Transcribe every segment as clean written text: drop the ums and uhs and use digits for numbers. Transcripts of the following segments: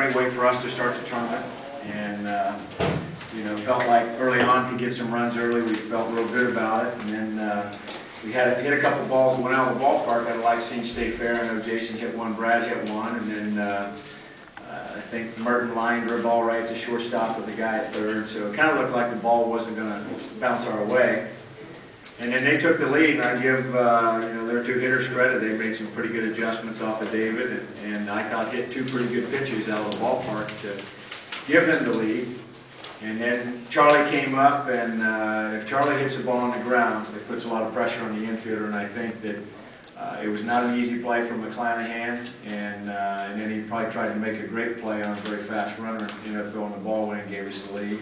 exciting way for us to start the tournament, and you know, felt like early on to get some runs early. We felt real good about it, and then we had hit a couple balls that went out of the ballpark. I'd like seeing stay fair. I know Jason hit one, Brad hit one, and then I think Merton lined her ball right to shortstop with the guy at third. So it kind of looked like the ball wasn't going to bounce our way. And then they took the lead, and I give you know, their two hitters credit. They made some pretty good adjustments off of David, and I thought hit two pretty good pitches out of the ballpark to give them the lead. And then Charlie came up, and if Charlie hits the ball on the ground, it puts a lot of pressure on the infielder, and I think that it was not an easy play from McClanahan, and then he probably tried to make a great play on a very fast runner, and ended up throwing the ball away and gave us the lead.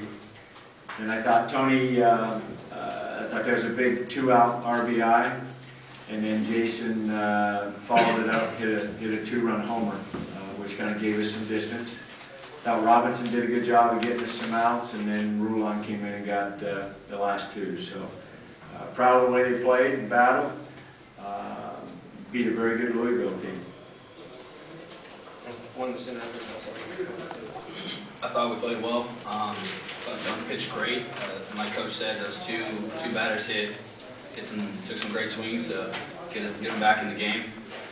And I thought Tony, I thought there was a big 2-out RBI, and then Jason followed it up, hit a 2-run homer, which kind of gave us some distance. Thought Robinson did a good job of getting us some outs, and then Rulon came in and got the last two. So proud of the way they played and battled. Beat a very good Louisville team. Won the Senate. I thought we played well. Duncan pitched great. My coach said those two batters took some great swings to get them back in the game.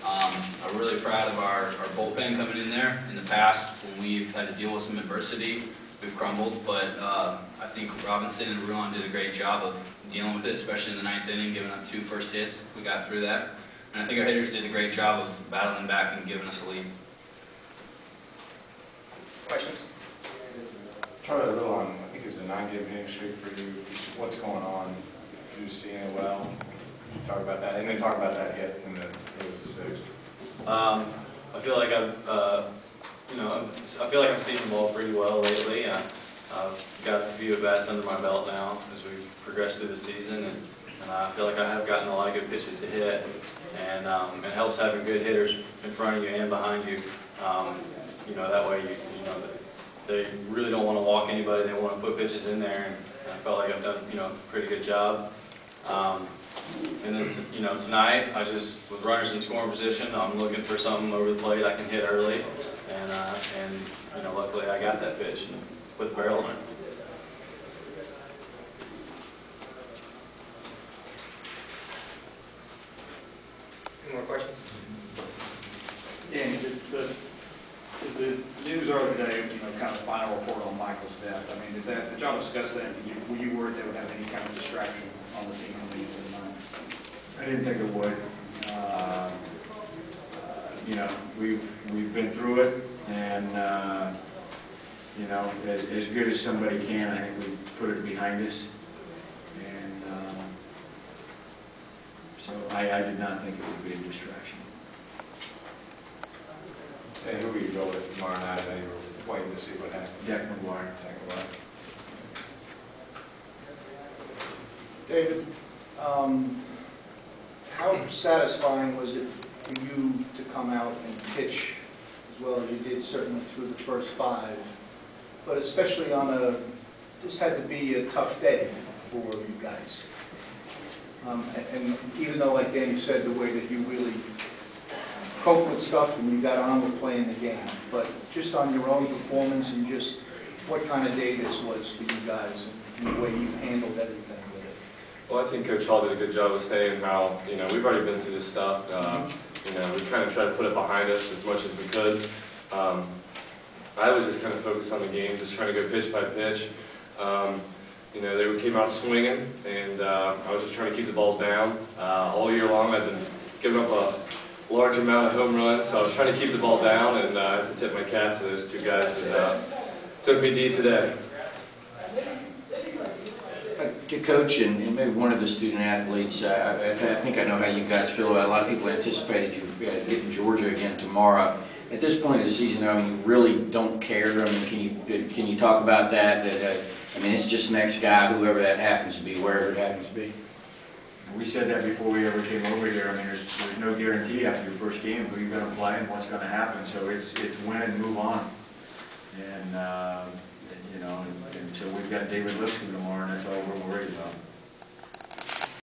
I'm really proud of our bullpen coming in there. In the past, when we've had to deal with some adversity, we've crumbled, but I think Robinson and Rulon did a great job of dealing with it, especially in the 9th inning, giving up 2 first hits. We got through that. And I think our hitters did a great job of battling back and giving us a lead. Questions? Charlie, a little on, I think it was a 9-game hitting streak for you. What's going on? You're seeing it well. Talk about that, and then talk about that hit in it was the 6th. I feel like I feel like I'm seeing the ball pretty well lately. I've got a few at-bats under my belt now as we progress through the season, and I feel like I have gotten a lot of good pitches to hit, and it helps having good hitters in front of you and behind you. You know, that way you know they really don't want to walk anybody. They want to put pitches in there, and I felt like I've done a pretty good job. And then tonight, with runners in scoring position, I'm looking for something over the plate I can hit early, and luckily I got that pitch and put the barrel in it. Any more questions? Danny, the news earlier today, kind of final report on Michael's death. I mean, did y'all discuss that? Were you worried that would have any kind of distraction on the team coming into the night? I didn't think it would. You know, we've been through it, and you know, as good as somebody can, I think we put it behind us, and so I did not think it would be a distraction. And who will you go with tomorrow night? I know you were waiting to see what happened. Jack McGuire. David, how satisfying was it for you to come out and pitch as well as you did, certainly through the first 5, but especially on this had to be a tough day for you guys. And even though, like Danny said, the way that you really cope with stuff and you got on with playing the game, but just on your own performance and just what kind of day this was for you guys and the way you handled everything with it. Well, I think Coach Hall did a good job of saying how, we've already been through this stuff. We kind of tried to put it behind us as much as we could. I was just kind of focused on the game, just trying to go pitch by pitch. They came out swinging, and I was just trying to keep the balls down. All year long, I've been giving up a large amount of home runs, so I was trying to keep the ball down, and I have to tip my cap to those 2 guys that took me deep today. To coach and maybe one of the student athletes, I think I know how you guys feel about it. A lot of people anticipated you getting Georgia again tomorrow. At this point of the season, I mean, you really don't care. I mean, can you talk about that? I mean, it's just next guy, whoever that happens to be, wherever it happens to be. We said that before we ever came over here. I mean, there's no guarantee after your first game who you're going to play and what's going to happen. So it's win and move on. And so we've got David Lipscomb tomorrow, and that's all we're worried about.